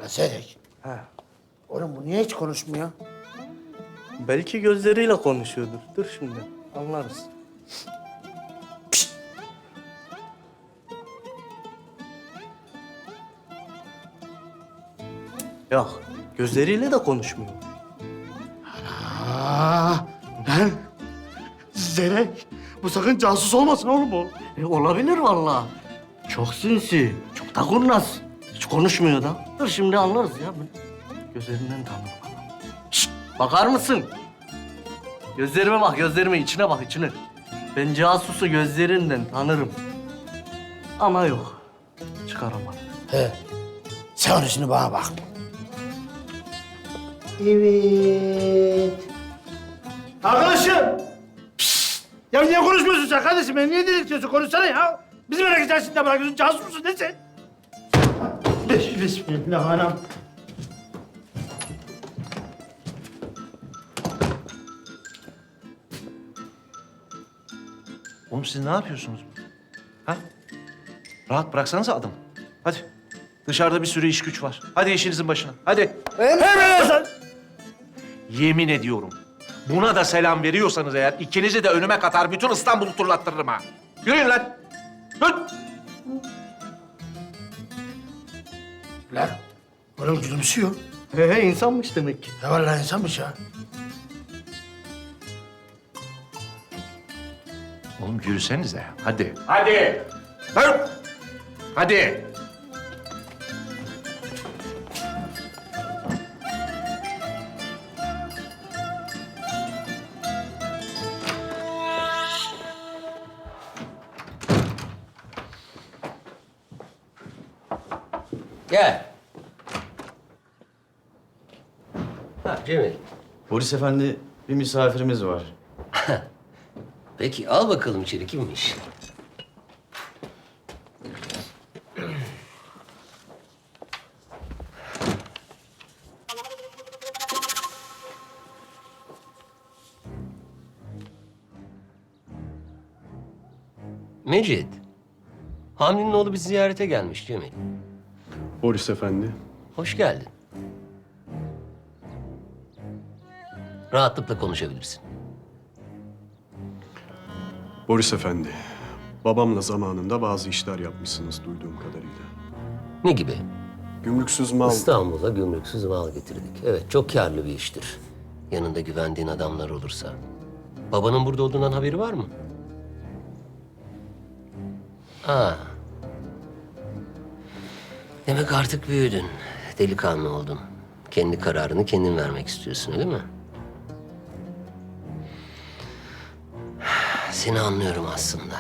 Sedek. He. Oğlum bu niye hiç konuşmuyor? Belki gözleriyle konuşuyordur. Dur şimdi anlarız. Yok, gözleriyle de konuşmuyor. Lan Zerek. Bu sakın casus olmasın oğlum o. Olabilir vallahi. Çok sinsi, çok da kurnaz. Hiç konuşmuyor da. Dur şimdi anlarız ya. Gözlerinden tanırım adamı. Şşt, bakar mısın? Gözlerime bak, gözlerime. İçine bak, içine. Ben casusu gözlerinden tanırım. Ama yok, çıkaramadım. He. Sen onu şimdi bana bak. Evet. Arkadaşım. Pişt. Ya niye konuşmuyorsun sen kardeşim? Beni niye delirtiyorsun? Konuşsana ya. Bizi merak edersin de bırakıyorsun. Casus musun? Ne sen? Bismillahirrahmanirrahim. Oğlum siz ne yapıyorsunuz? Ha? Rahat bıraksanıza adamı. Hadi. Dışarıda bir sürü iş güç var. Hadi işinizin başına. Hadi. Hemen. Yemin ediyorum. Buna da selam veriyorsanız eğer ikinizi de önüme katar bütün İstanbul'u turlattırırım ha. Yürüyün lan. Yürü. Lan. Oğlum gülümsüyor. He, insanmış demek ki. Ya vallahi insanmış ya. Oğlum yürüsenize. Hadi. Hadi. Hadi. Hadi. Gel. Ha Cemil. Polis efendi, bir misafirimiz var. Peki al bakalım içeri kimmiş? Mecit. Hamdi'nin oğlu bizi ziyarete gelmiş Cemil. Polis efendi. Hoş geldin. Rahatlıkla konuşabilirsin. Polis efendi. Babamla zamanında bazı işler yapmışsınız duyduğum kadarıyla. Ne gibi? Gümrüksüz mal... İstanbul'a gümrüksüz mal getirdik. Evet, çok karlı bir iştir. Yanında güvendiğin adamlar olursa. Babanın burada olduğundan haberi var mı? Aa. Demek artık büyüdün. Delikanlı oldun. Kendi kararını kendin vermek istiyorsun, öyle mi? Seni anlıyorum aslında.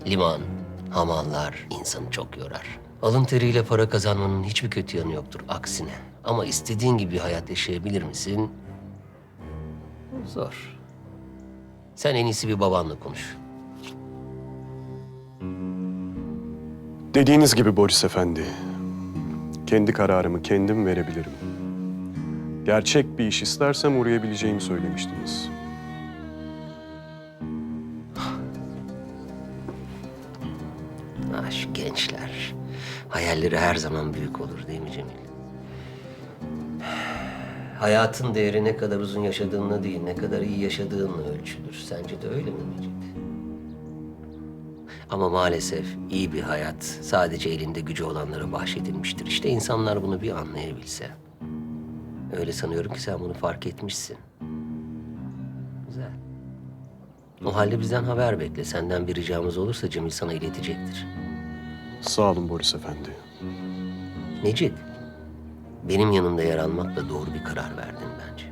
Liman, hamallar insanı çok yorar. Alın teriyle para kazanmanın hiçbir kötü yanı yoktur, aksine. Ama istediğin gibi bir hayat yaşayabilir misin? Zor. Sen en iyisi bir babanla konuş. Dediğiniz gibi polis efendi. Kendi kararımı kendim verebilirim. Gerçek bir iş istersem uğrayabileceğimi söylemiştiniz. Ah şu gençler. Hayalleri her zaman büyük olur değil mi Cemil? Hayatın değeri ne kadar uzun yaşadığınla değil, ne kadar iyi yaşadığınla ölçülür. Sence de öyle mi Mecit? Ama maalesef iyi bir hayat sadece elinde gücü olanlara bahşedilmiştir. İşte insanlar bunu bir anlayabilse. Öyle sanıyorum ki sen bunu fark etmişsin. Güzel. O halde bizden haber bekle. Senden bir ricamız olursa Cemil sana iletecektir. Sağ olun polis efendi. Necip, benim yanımda yer almakla doğru bir karar verdin bence.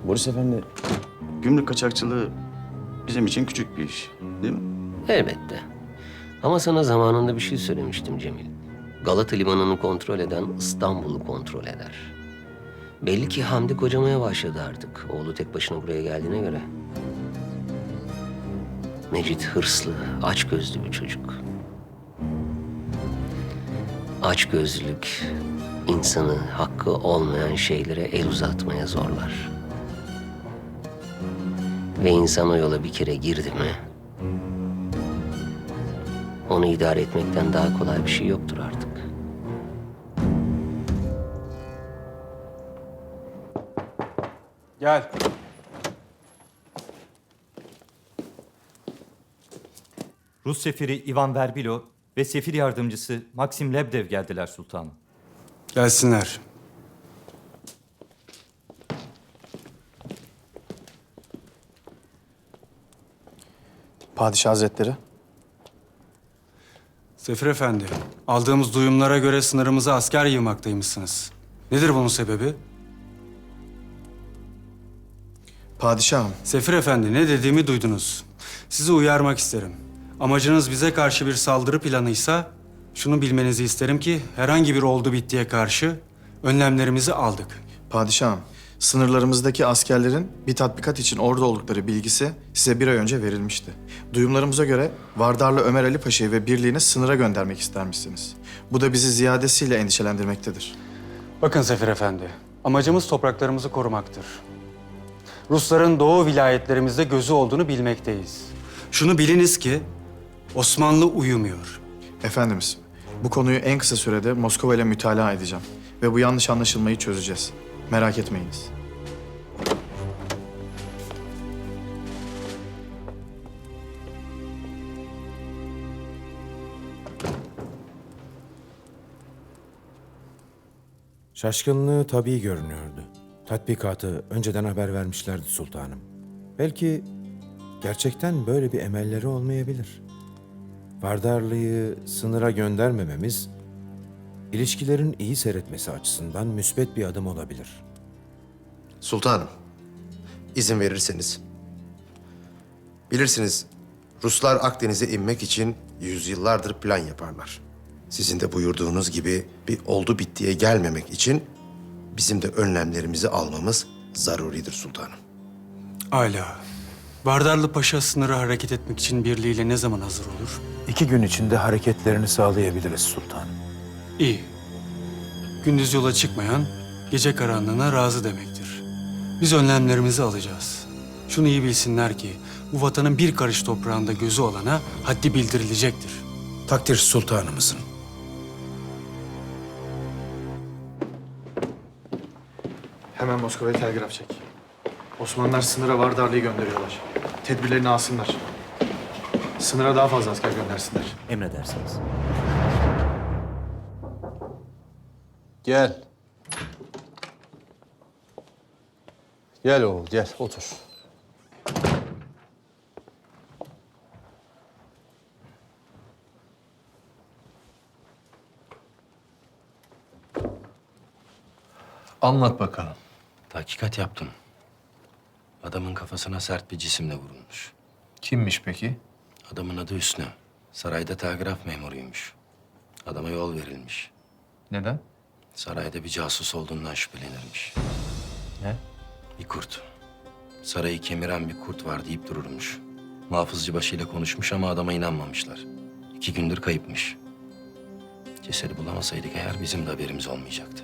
Polis efendi, gümrük kaçakçılığı bizim için küçük bir iş, değil mi? Elbette. Ama sana zamanında bir şey söylemiştim Cemil. Galata Limanı'nı kontrol eden İstanbul'u kontrol eder. Belli ki Hamdi kocamaya başladı artık. Oğlu tek başına buraya geldiğine göre. Mecit hırslı, açgözlü bir çocuk. Açgözlülük insanı hakkı olmayan şeylere el uzatmaya zorlar. Ve insan o yola bir kere girdi mi, onu idare etmekten daha kolay bir şey yoktur artık. Gel. Rus sefiri Ivan Verbilo ve sefir yardımcısı Maxim Lebdev geldiler sultanım. Gelsinler. Padişah Hazretleri. Sefir Efendi, aldığımız duyumlara göre sınırımıza asker yığmaktaymışsınız. Nedir bunun sebebi? Padişahım, Sefir Efendi, ne dediğimi duydunuz. Sizi uyarmak isterim. Amacınız bize karşı bir saldırı planıysa, şunu bilmenizi isterim ki herhangi bir oldu bittiye karşı önlemlerimizi aldık. padişahım. Sınırlarımızdaki askerlerin bir tatbikat için orada oldukları bilgisi size bir ay önce verilmişti. Duyumlarımıza göre Vardarlı Ömer Ali Paşa'yı ve birliğini sınıra göndermek istermişsiniz. Bu da bizi ziyadesiyle endişelendirmektedir. Bakın Sefir Efendi, amacımız topraklarımızı korumaktır. Rusların doğu vilayetlerimizde gözü olduğunu bilmekteyiz. Şunu biliniz ki Osmanlı uyumuyor. Efendimiz, bu konuyu en kısa sürede Moskova ile mütalaa edeceğim. Ve bu yanlış anlaşılmayı çözeceğiz. Merak etmeyiniz. Şaşkınlığı tabii görünüyordu. Tatbikatı önceden haber vermişlerdi sultanım. Belki gerçekten böyle bir emelleri olmayabilir. Vardarlı'yı sınıra göndermememiz, ilişkilerin iyi seyretmesi açısından müsbet bir adım olabilir. Sultanım, izin verirseniz. Bilirsiniz, Ruslar Akdeniz'e inmek için yüzyıllardır plan yaparlar. Sizin de buyurduğunuz gibi bir oldu bittiye gelmemek için bizim de önlemlerimizi almamız zaruridir sultanım. Âlâ. Vardarlı Paşa sınıra hareket etmek için birliğiyle ne zaman hazır olur? 2 gün içinde hareketlerini sağlayabiliriz sultanım. İyi. Gündüz yola çıkmayan, gece karanlığına razı demektir. Biz önlemlerimizi alacağız. Şunu iyi bilsinler ki, bu vatanın bir karış toprağında gözü olana haddi bildirilecektir. Takdir sultanımızın. Hemen Moskova'ya telgraf çek. Osmanlılar sınıra Vardarlı'yı gönderiyorlar. Tedbirlerini alsınlar. Sınıra daha fazla asker göndersinler. Emredersiniz. Gel. Gel oğul, gel. Otur. Anlat bakalım. Tahkikat yaptım. Adamın kafasına sert bir cisimle vurulmuş. Kimmiş peki? Adamın adı Hüsnü. Sarayda telgraf memuruymuş. Adama yol verilmiş. Neden? Sarayda bir casus olduğundan şüphelenirmiş. Ne? Bir kurt. Sarayı kemiren bir kurt var deyip dururmuş. Muhafızcı başıyla konuşmuş ama adama inanmamışlar. 2 gündür kayıpmış. Cesedi bulamasaydık eğer bizim de haberimiz olmayacaktı.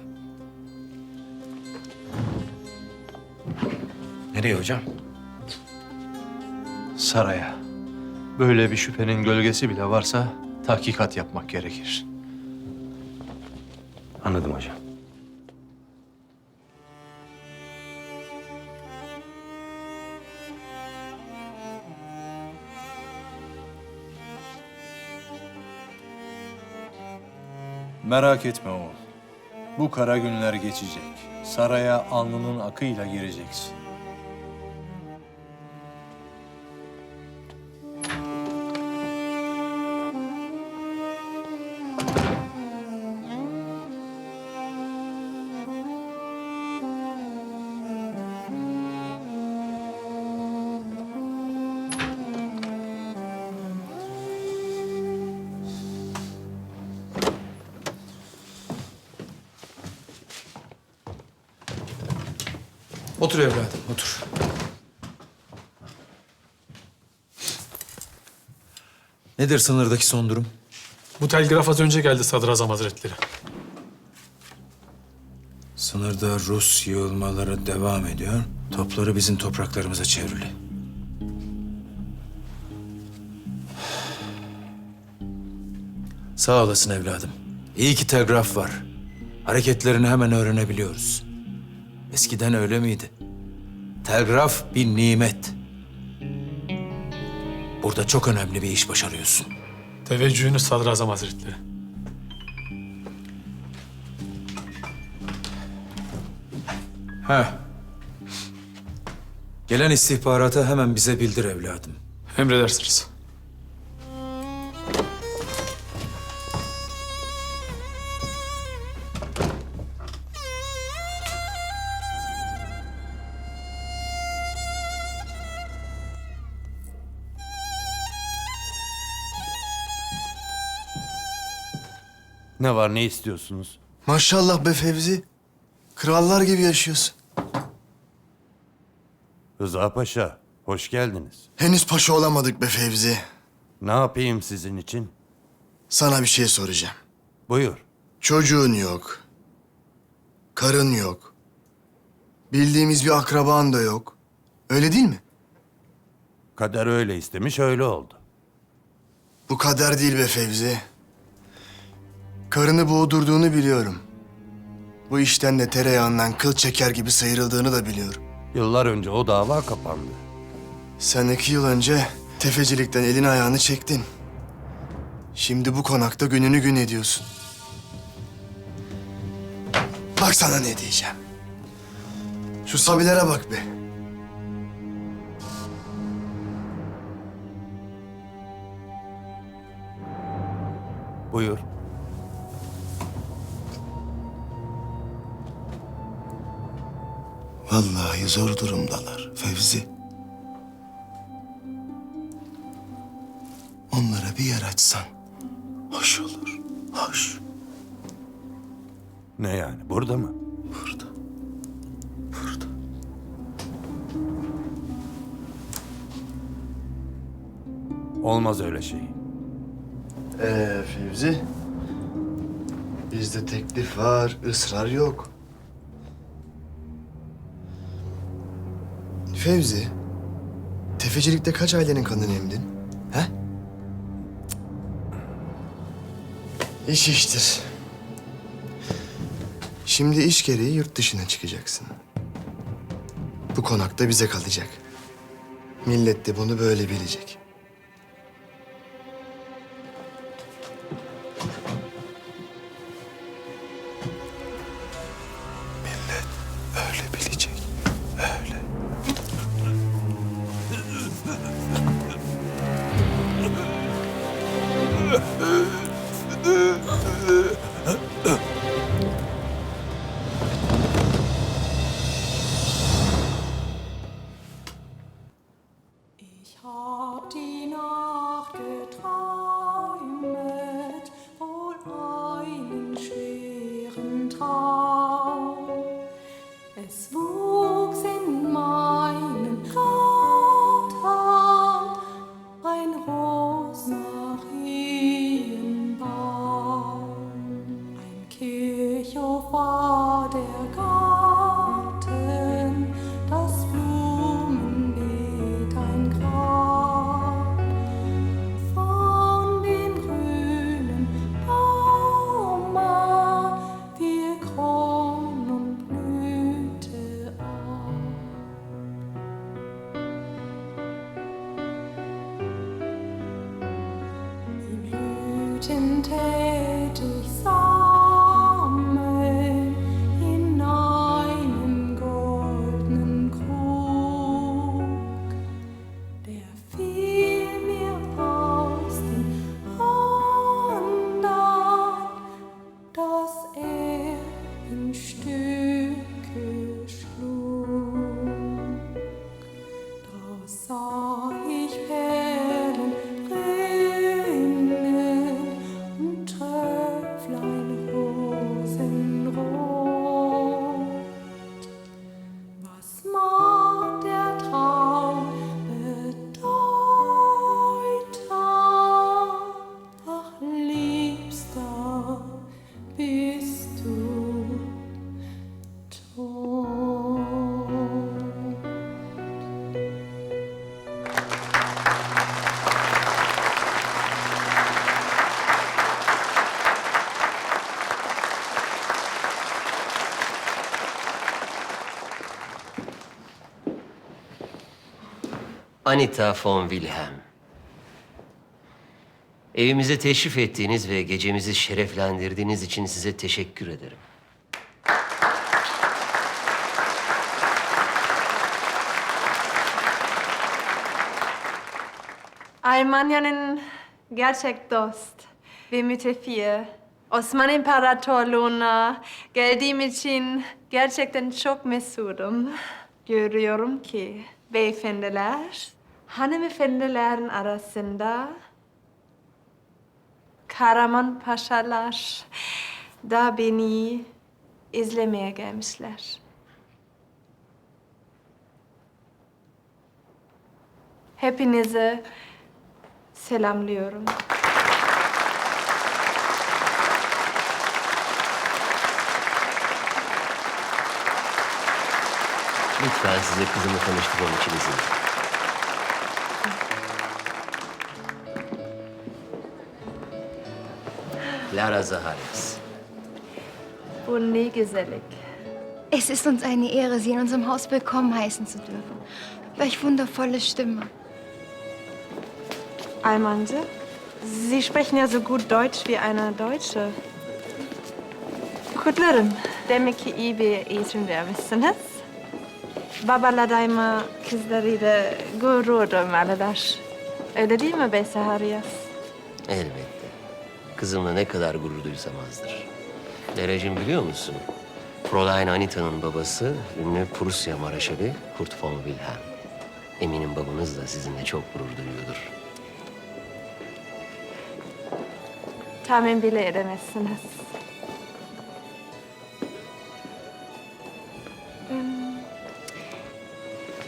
Nereye hocam? Saraya. Böyle bir şüphenin gölgesi bile varsa tahkikat yapmak gerekir. Anladım hocam. Merak etme oğul. Bu kara günler geçecek. Saraya alnının akıyla gireceksin. Otur evladım, otur. Nedir sınırdaki son durum? Bu telgraf az önce geldi Sadrazam Hazretleri. Sınırda Rus yığılmaları devam ediyor. Topları bizim topraklarımıza çevrili. Sağ olasın evladım. İyi ki telgraf var. Hareketlerini hemen öğrenebiliyoruz. Eskiden öyle miydi? Telgraf bir nimet. Burada çok önemli bir iş başarıyorsun. Teveccühünüz Sadrazam Hazretleri. Heh. Gelen istihbaratı hemen bize bildir evladım. Emredersiniz. Ne var, ne istiyorsunuz? Maşallah be Fevzi. Krallar gibi yaşıyorsun. Rıza Paşa, hoş geldiniz. Henüz paşa olamadık be Fevzi. Ne yapayım sizin için? Sana bir şey soracağım. Buyur. Çocuğun yok. Karın yok. Bildiğimiz bir akraban da yok. Öyle değil mi? Kader öyle istemiş, öyle oldu. Bu kader değil be Fevzi. Karını boğdurduğunu biliyorum. Bu işten de tereyağından kıl çeker gibi sıyrıldığını da biliyorum. Yıllar önce o dava kapandı. Sen 2 yıl önce tefecilikten elini ayağını çektin. Şimdi bu konakta gününü gün ediyorsun. Bak sana ne diyeceğim. Şu sabilere bak be. Buyur. Vallahi zor durumdalar Fevzi. Onlara bir yer açsan hoş olur, hoş. Ne yani, burada mı? Burada. Burada. Olmaz öyle şey. Fevzi. Bizde teklif var, ısrar yok. Fevzi, tefecilikte kaç ailenin kanını emdin? He? İş iştir. Şimdi iş gereği yurt dışına çıkacaksın. Bu konakta bize kalacak. Millet de bunu böyle bilecek. Millet öyle bilecek. Öyle. Ich hab die Nacht geträumet, wohl einen schweren Traum. Es wuchs in meinen Garten ein Rosmarinenbaum. Ein Kirchhof war der Garten, das Blumenbeet ein Grab. Von dem grünen Baume fiel Kron und blühte ab. Die Blüten tät ich sammeln in einem goldenen Krug. Der fiel mir aus den Händen, dass in Stücke schlug. Da sah ich Perlen rinnen und Tröpflein rosenrot. Was mag der Traum bedeuten? Ach, Liebster, bist du tot. Anita von Wilhelm. Evimize teşrif ettiğiniz ve gecemizi şereflendirdiğiniz için size teşekkür ederim. Almanya'nın gerçek dost ve müttefiği Osman İmparatorluğu'na geldiğim için gerçekten çok mesurum. Görüyorum ki beyefendiler, hanımefendilerin arasında Kahraman Paşalar da beni izlemeye gelmişler. Hepinize selamlıyorum. Lütfen size kızımı tanıştırmam için izin verin. Clara Zaharias. Bu ne güzellik. Es ist uns eine Ehre, Sie in unserem Haus willkommen heißen zu dürfen. Welch wundervolle Stimme. Almancı, Sie sprechen ja so gut Deutsch wie eine Deutsche. Kutlarım. Demek ki iyi bir eğitim vermişsiniz. Babalar daima kızlarıyla gurur duymalılar. Öyle değil mi Bey Zaharias? Elbette. Kızımla ne kadar gurur duysam azdır. Derecim biliyor musun? Fräulein Anita'nın babası ünlü Prusya Maraşali Kurt von Wilhelm. Eminim babanız da sizinle çok gurur duyuyordur. Tahmin bile edemezsiniz.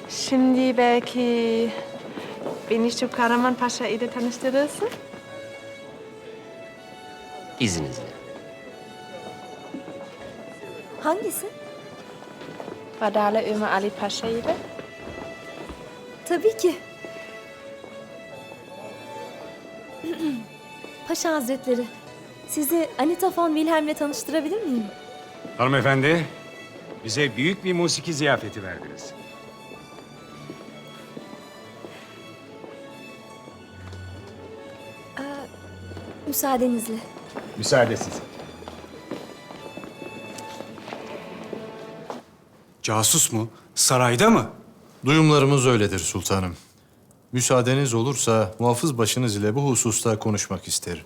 Şimdi belki beni şu Kahraman Paşa ile tanıştırırsın. İzninizle. Hangisi? Badale Ömer Ali Paşa ile. Tabii ki. Paşa Hazretleri, sizi Anita von Wilhelm'le tanıştırabilir miyim? Hanımefendi, bize büyük bir musiki ziyafeti verdiniz. Müsaadenizle. Müsaade sizin. Casus mu? Sarayda mı? Duyumlarımız öyledir sultanım. Müsaadeniz olursa muhafız başınız ile bu hususta konuşmak isterim.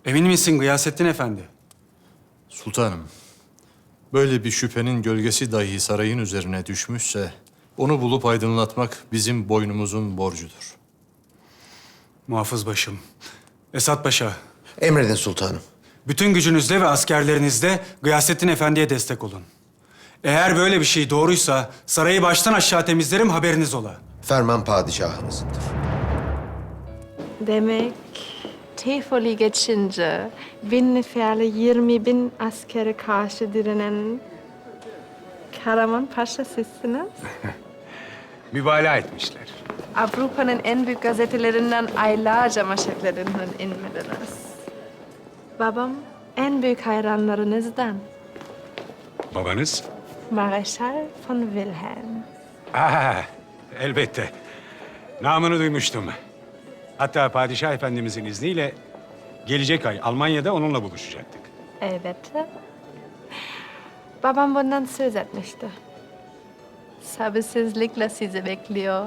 Emin misin Gıyasettin Efendi? Sultanım, böyle bir şüphenin gölgesi dahi sarayın üzerine düşmüşse onu bulup aydınlatmak bizim boynumuzun borcudur. Muhafız başım. Esat Paşa, Emredin sultanım. bütün gücünüzle ve askerlerinizle Gıyasettin Efendi'ye destek olun. Eğer böyle bir şey doğruysa sarayı baştan aşağı temizlerim, haberiniz ola. Ferman padişahımızındır. Demek Tifoli geçince bin neferli 20.000 askere karşı direnen Kahraman Paşa sizsiniz. Mübalağa etmişler. Avrupa'nın en büyük gazetelerinden aylarca manşetlerinden inmediniz. Babam en büyük hayranlarınızdan. Babanız? Mareşal von Wilhelm. Elbette. Namını duymuştum. Hatta Padişah Efendimizin izniyle gelecek ay Almanya'da onunla buluşacaktık. Elbette. Babam bundan söz etmişti. Sabırsızlıkla sizi bekliyor.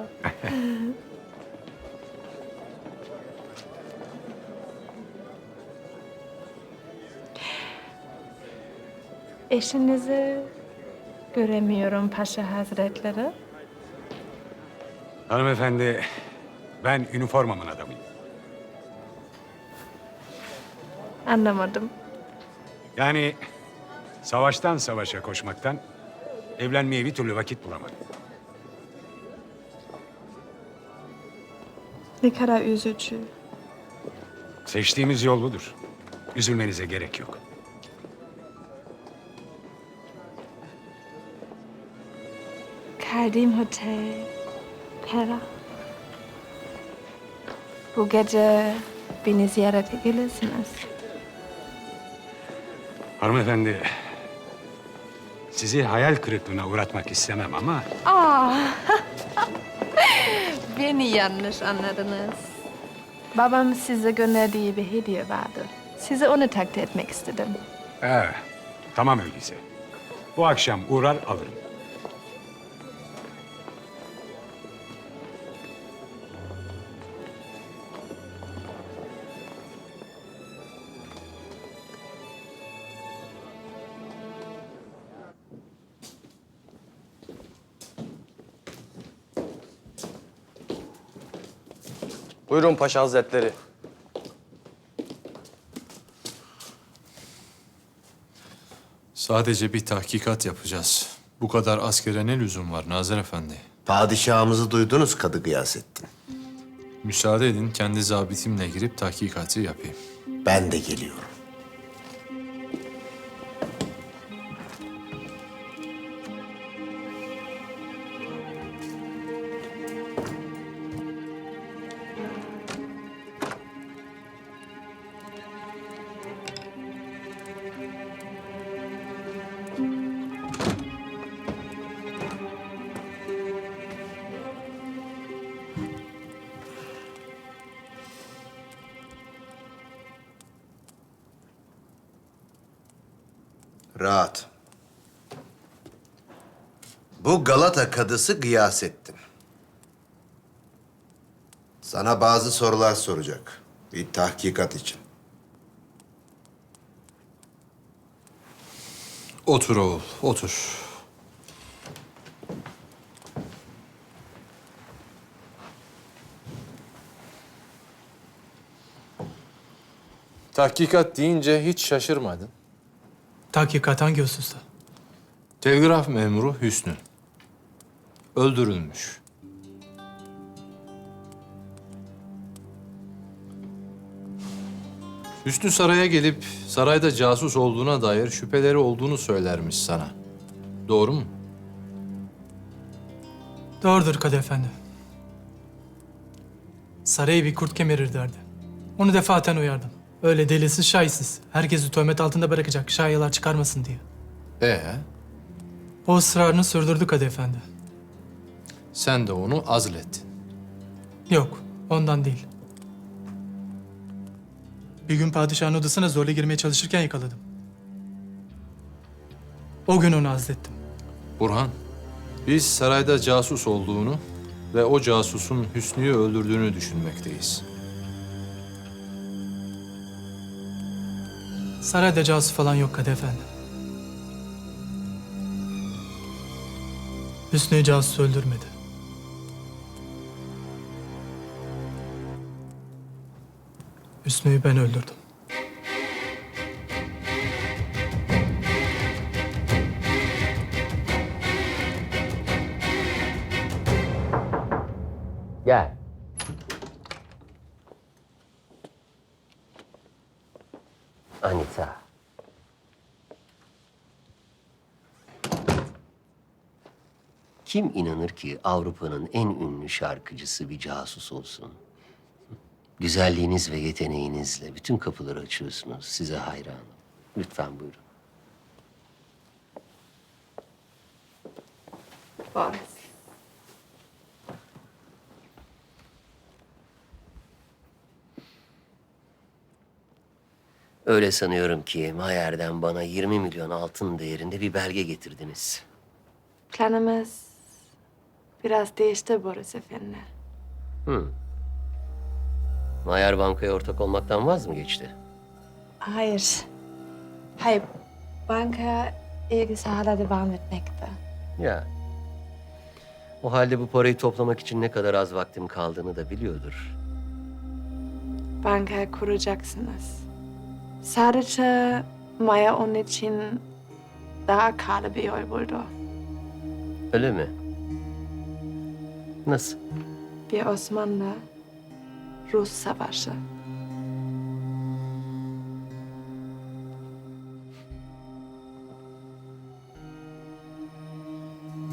Eşinizi göremiyorum Paşa Hazretleri. Hanımefendi, ben üniformamın adamıyım. Anlamadım. Yani savaştan savaşa koşmaktan evlenmeye bir türlü vakit bulamadım. Ne kadar üzücü. Seçtiğimiz yol budur. Üzülmenize gerek yok. Kaldığım otel. Hera. Bu gece beni ziyarete gelirsiniz. Hanımefendi, sizi hayal kırıklığına uğratmak istemem ama Aa. Beni yanlış anladınız. Babam size gönderdiği bir hediye vardı. Size onu takdim etmek istedim. Tamam öyleyse. Bu akşam uğrar alırım. Buyurun Paşa Hazretleri. Sadece bir tahkikat yapacağız. Bu kadar askere ne lüzum var Nazır Efendi? Padişahımızı duydunuz Kadı Gıyasettin. Müsaade edin kendi zabitimle girip tahkikatı yapayım. Ben de geliyorum. Rahat. Bu Galata Kadısı Gıyasettin. Sana bazı sorular soracak. Bir tahkikat için. Otur oğul, otur. Tahkikat deyince hiç şaşırmadın. Tahkikat hangi hususta? Telgraf memuru Hüsnü. Öldürülmüş. Hüsnü saraya gelip sarayda casus olduğuna dair şüpheleri olduğunu söylermiş sana. Doğru mu? Doğrudur Kadı Efendi. Sarayı bir kurt kemirir derdi. Onu defaten uyardım. Öyle delilsiz şahisiz. Herkesi töhmet altında bırakacak şayialar çıkarmasın diye. O ısrarını sürdürdü Kadı Efendi. Sen de onu azlettin. Yok, ondan değil. Bir gün padişahın odasına zorla girmeye çalışırken yakaladım. O gün onu azlettim. Burhan, biz sarayda casus olduğunu ve o casusun Hüsnü'yü öldürdüğünü düşünmekteyiz. Sarayda casus falan yok Kadı Efendi. Hüsnü'yü casus öldürmedi. Hüsnü'yü ben öldürdüm. Gel. Anita. Kim inanır ki Avrupa'nın en ünlü şarkıcısı bir casus olsun? Güzelliğiniz ve yeteneğinizle bütün kapıları açıyorsunuz. Size hayranım. Lütfen buyurun. Boris. Öyle sanıyorum ki Mayer'den bana 20 milyon altın değerinde bir belge getirdiniz. Planımız biraz değişti Boris Efendi. Mayer bankaya ortak olmaktan vaz mı geçti? Hayır. Hayır. Banka ilgisi hala devam etmekte. Ya. O halde bu parayı toplamak için ne kadar az vaktim kaldığını da biliyordur. Banka kuracaksınız. Sadece Maya onun için daha karlı bir yol buldu. Öyle mi? Nasıl? Bir Osmanlı-Rus savaşı.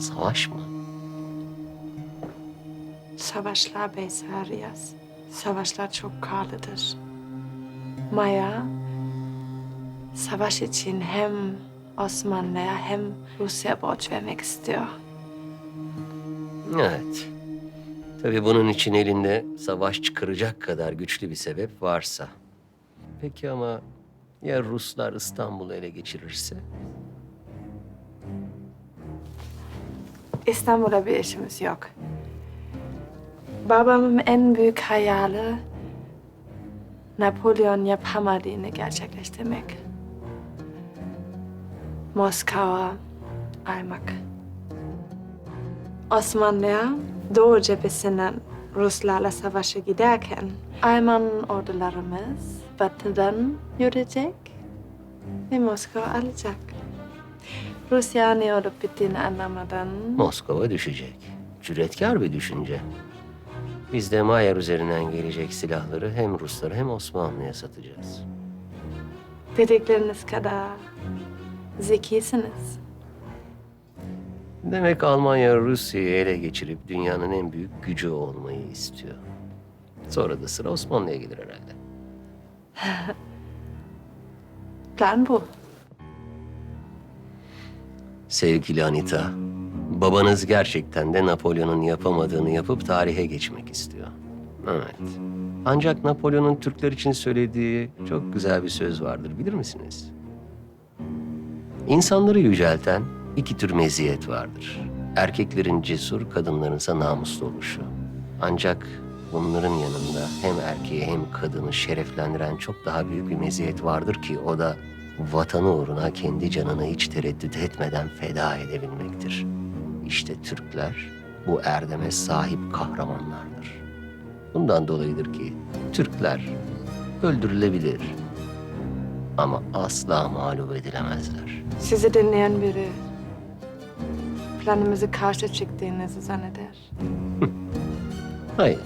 Savaş mı? Savaşlar Beysarias. Savaşlar çok karlıdır. Maya, savaş için hem Osmanlı'ya hem Rusya borç vermek istiyor. Evet. Tabii bunun için elinde savaş çıkaracak kadar güçlü bir sebep varsa. Peki ama ya Ruslar İstanbul'u ele geçirirse? İstanbul'a bir işimiz yok. Babamın en büyük hayali Napolyon yapamadığını gerçekleştirmek. Moskova almak. Osmanlı'ya Doğu cephesinden Ruslarla savaşa giderken Alman ordularımız batıdan yürüyecek ve Moskova alacak. Rusya ne olup bittiğini anlamadan Moskova düşecek. Cüretkar bir düşünce. Biz de Mayer üzerinden gelecek silahları hem Ruslara hem Osmanlı'ya satacağız. dedikleriniz kadar zekisiniz. Demek Almanya Rusya'yı ele geçirip dünyanın en büyük gücü olmayı istiyor. Sonra da sıra Osmanlı'ya gelir herhalde. Plan bu. Sevgili Anita, babanız gerçekten de Napolyon'un yapamadığını yapıp tarihe geçmek istiyor. Evet. Ancak Napolyon'un Türkler için söylediği çok güzel bir söz vardır, bilir misiniz? İnsanları yücelten iki tür meziyet vardır. Erkeklerin cesur, kadınlarınsa namuslu oluşu. Ancak bunların yanında hem erkeği hem kadını şereflendiren çok daha büyük bir meziyet vardır ki o da vatanı uğruna kendi canını hiç tereddüt etmeden feda edebilmektir. İşte Türkler bu erdeme sahip kahramanlardır. Bundan dolayıdır ki Türkler öldürülebilir ama asla mağlup edilemezler. Sizi dinleyen biri planımızı karşı çıktığınızı zanneder. Hayır,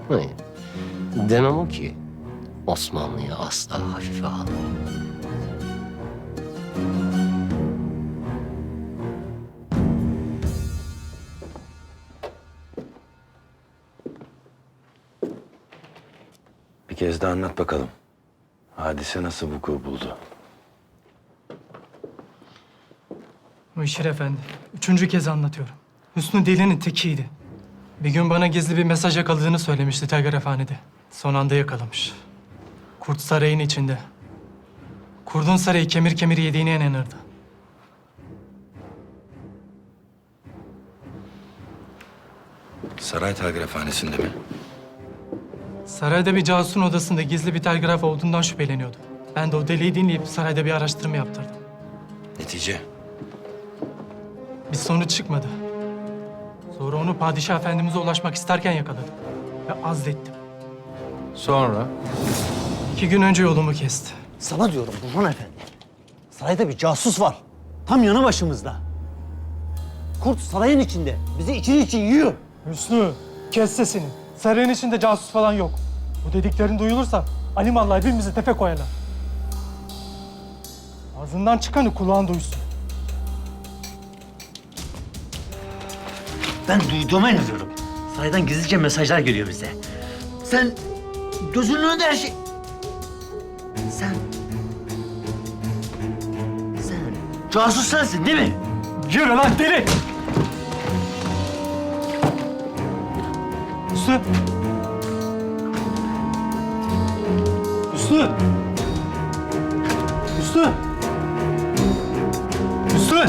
hayır. Demem o ki Osmanlı'yı asla hafife almayın. Bir kez de anlat bakalım. Hadise nasıl vuku buldu? Müşir Efendi, 3. kez anlatıyorum. Hüsnü delinin tekiydi. Bir gün bana gizli bir mesaj yakaladığını söylemişti telgrafhanede. Son anda yakalamış. Kurt sarayın içinde. Kurdun sarayı kemir kemir yediğine inanırdı. Saray telgrafhanesinde mi? Sarayda bir casusun odasında gizli bir telgraf olduğundan şüpheleniyordu. Ben de o deliği dinleyip sarayda bir araştırma yaptırdım. Netice? Bir sonuç çıkmadı. Sonra onu Padişah Efendimiz'e ulaşmak isterken yakaladım. Ve azlettim. Sonra? 2 gün önce yolumu kesti. Sana diyorum Burhan Efendi. Sarayda bir casus var. Tam yanı başımızda. Kurt sarayın içinde. Bizi için yiyor. Hüsnü, kes sesini. Sarayın içinde casus falan yok. Bu dediklerin duyulursa alimallah hepimizi tepe koyarlar. Ağzından çıkanı kulağın duysun. Ben duyduğuma inanıyorum. Saraydan gizlice mesajlar geliyor bize. Sen gözünün önünde her şey... Sen casus sensin değil mi? Yürü lan deli! Hüsnü! Hüsnü! Hüsnü! Hüsnü!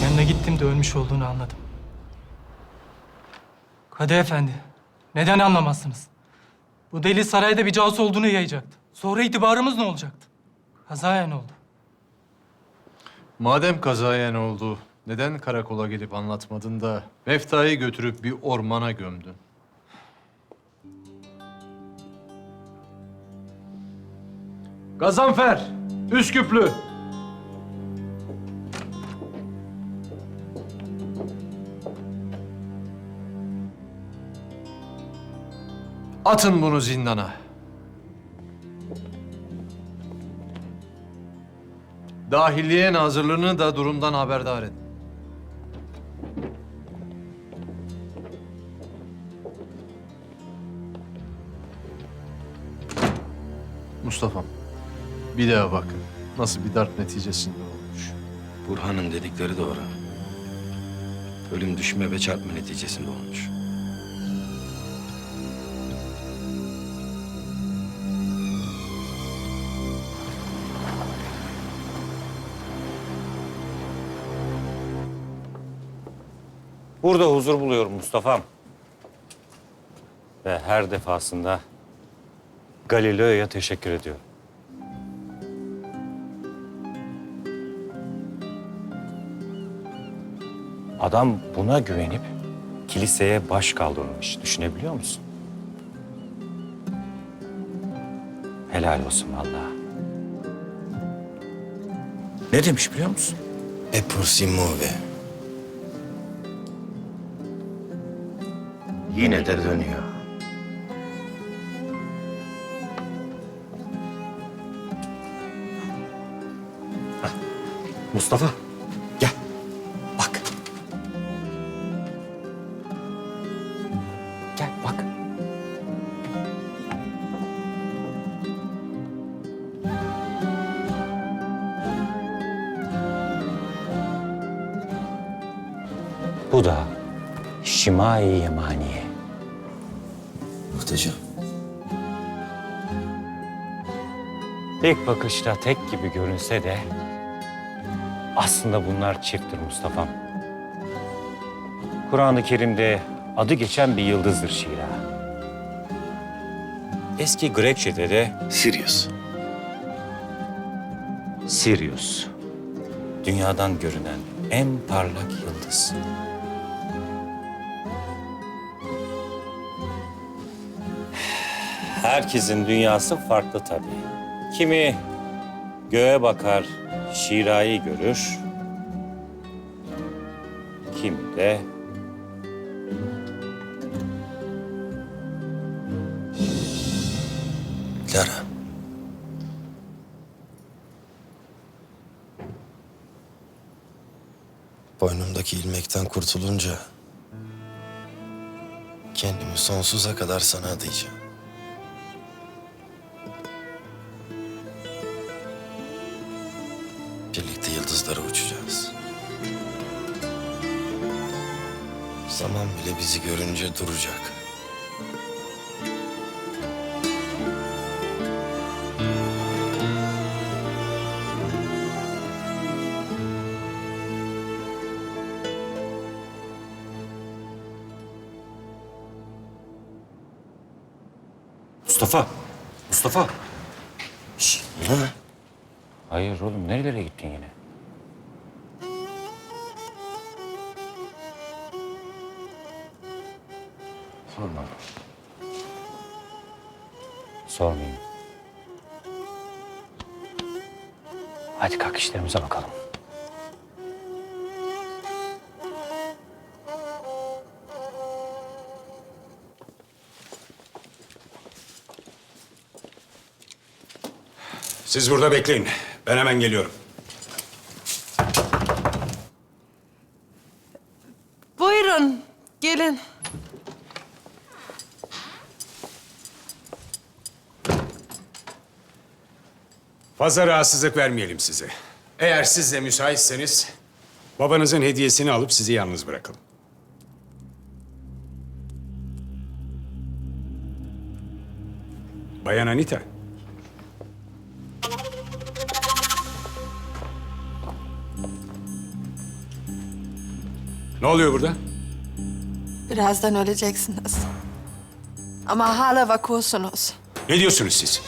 Yanına gittim de ölmüş olduğunu anladım. Kadı Efendi, neden anlamazsınız? Bu deli sarayda bir casus olduğunu yayacaktı. Sonra itibarımız ne olacaktı? Kazaya ne oldu? Madem kazaya ne oldu, neden karakola gidip anlatmadın da Mefta'yı götürüp bir ormana gömdün? Gazanfer, Üsküplü. Atın bunu zindana. Dahiliye Nazırlığı'nı da durumdan haberdar edin. Mustafa'm, Bir daha bakın. Nasıl bir darp neticesinde olmuş. Burhan'ın dedikleri doğru. Ölüm düşme ve çarpma neticesinde olmuş. Burada huzur buluyorum Mustafa'm. Ve her defasında Galileo'ya teşekkür ediyorum. Adam buna güvenip kiliseye baş kaldırmış. Düşünebiliyor musun? Helal olsun vallahi. Ne demiş biliyor musun? E pur si muove. Yine de dönüyor. Mustafa, gel. Bak. Gel bak. Bu da Şimai Yemaniye. Muhteşem. İlk bakışta tek gibi görünse de aslında bunlar çifttir Mustafa'm. Kur'an-ı Kerim'de adı geçen bir yıldızdır Şira. Eski Grekçe'de de Sirius. Sirius. Dünyadan görünen en parlak yıldız. Herkesin dünyası farklı tabii. Kimi göğe bakar, Şira'yı görür. Kimi de Lara. Boynumdaki ilmekten kurtulunca kendimi sonsuza kadar sana adayacağım. Birlikte yıldızlara uçacağız. Zaman bile bizi görünce duracak. Mustafa. Mustafa. Şşş, ne? Hayır oğlum, nerelere gittin yine? Sorma. Sormayayım. Hadi kalk işlerimize bakalım. Siz burada bekleyin. Ben hemen geliyorum. Buyurun, gelin. Fazla rahatsızlık vermeyelim size. Eğer siz de müsaitseniz babanızın hediyesini alıp sizi yalnız bırakalım. Bayan Anita. Ne oluyor burada? Birazdan öleceksiniz. Ama hala vakursunuz. Ne diyorsunuz siz?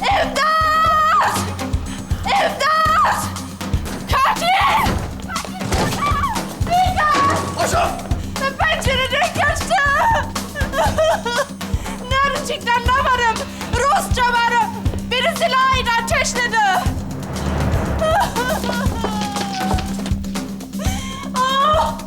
İmdat! İmdat! Katil! İmdat! Koşun! Pencereden kaçtı! Nereden ne varım? Rusça varım! Biri silahıyla ateşledi! Ah!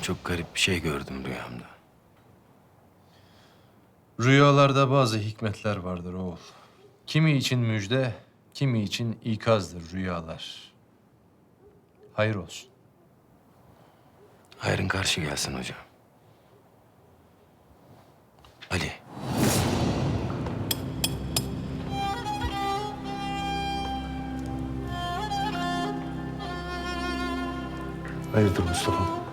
çok garip bir şey gördüm rüyamda. Rüyalarda bazı hikmetler vardır oğul. Kimi için müjde, kimi için ikazdır rüyalar. Hayır olsun. Hayrın karşı gelsin hocam. Ali. Hayırdır Mustafa?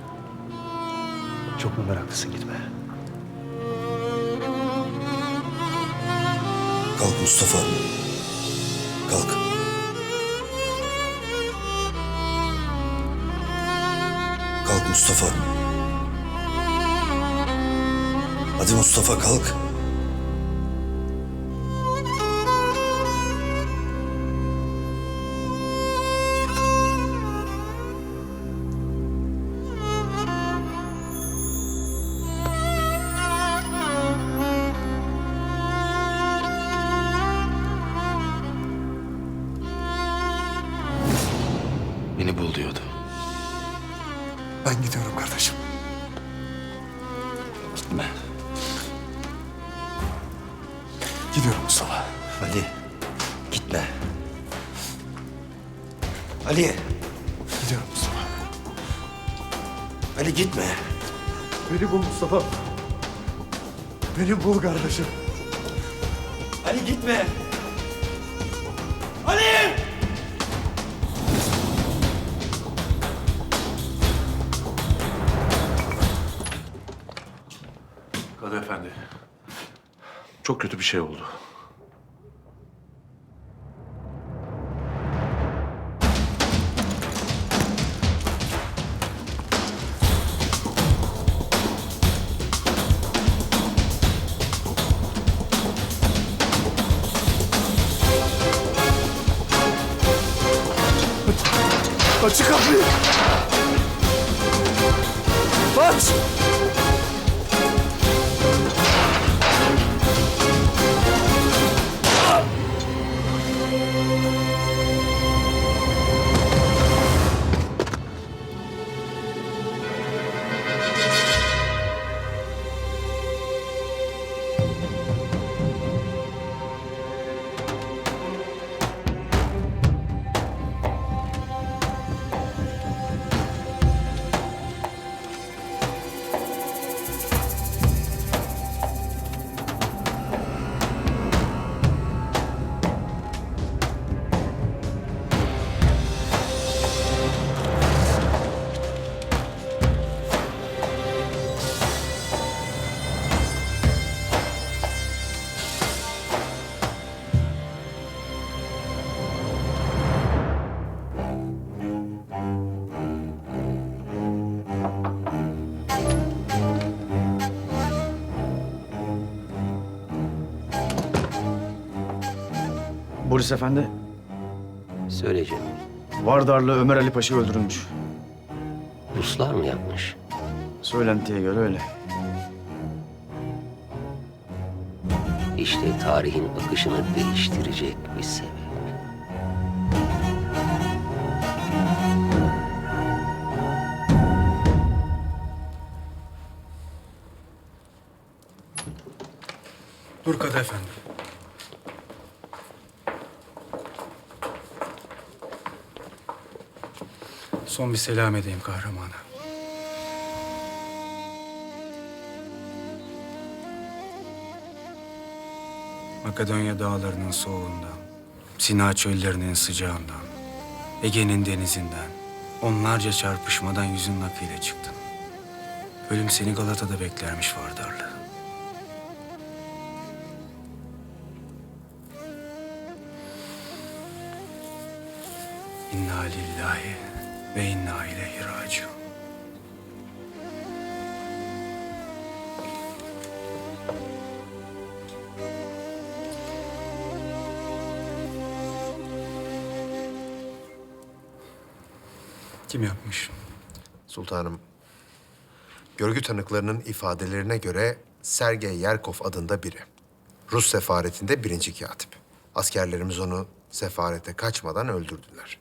Çok mu meraklısın gitme? Kalk Mustafa. Kalk. Kalk Mustafa. Hadi Mustafa kalk. Beni bul diyordu. Ben gidiyorum kardeşim. Gitme. Gidiyorum Mustafa. Ali. Gitme. Ali. Gidiyorum Mustafa. Ali gitme. Beni bul Mustafa. Beni bul kardeşim. Ali gitme. Ali! Kadı Efendi. Çok kötü bir şey oldu. Aç kapıyı. Aç. Boris Efendi, Söyle canım. Vardarlı Ömer Ali Paşa öldürülmüş. Ruslar mı yapmış? Söylentiye göre öyle. İşte tarihin akışını değiştirecek bir sebep. Dur Kadı Efendi. Son bir selam edeyim kahramana. Makedonya dağlarının soğuğundan, Sina çöllerinin sıcağından, Ege'nin denizinden, onlarca çarpışmadan yüzün akıyla çıktın. Ölüm seni Galata'da beklermiş Vardarlı. İnna lillahi ve inna ileyhi raciun. Kim yapmış? Sultanım, görgü tanıklarının ifadelerine göre Sergey Yerkov adında biri. Rus sefaretinde 1. katip. Askerlerimiz onu sefarete kaçmadan öldürdüler.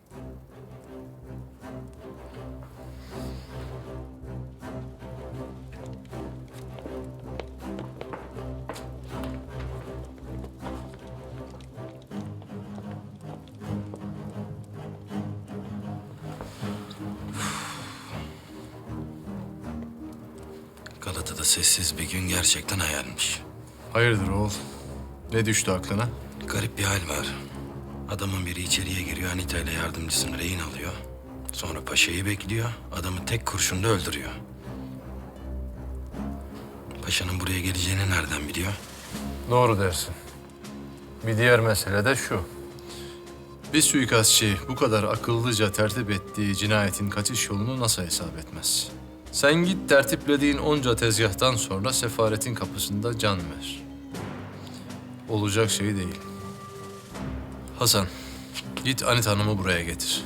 Galata'da sessiz bir gün gerçekten hayalmiş. Hayırdır oğul? Ne düştü aklına? Garip bir hal var. Adamın biri içeriye giriyor, Anita ile yardımcısını rehin alıyor. Sonra paşayı bekliyor, adamı tek kurşunda öldürüyor. Paşanın buraya geleceğini nereden biliyor? Doğru dersin. Bir diğer mesele de şu. Bir suikastçı bu kadar akıllıca tertip ettiği cinayetin kaçış yolunu nasıl hesap etmez? Sen git tertiplediğin onca tezgahtan sonra sefaretin kapısında can ver. Olacak şey değil. Hasan, git Anit Hanım'ı buraya getir.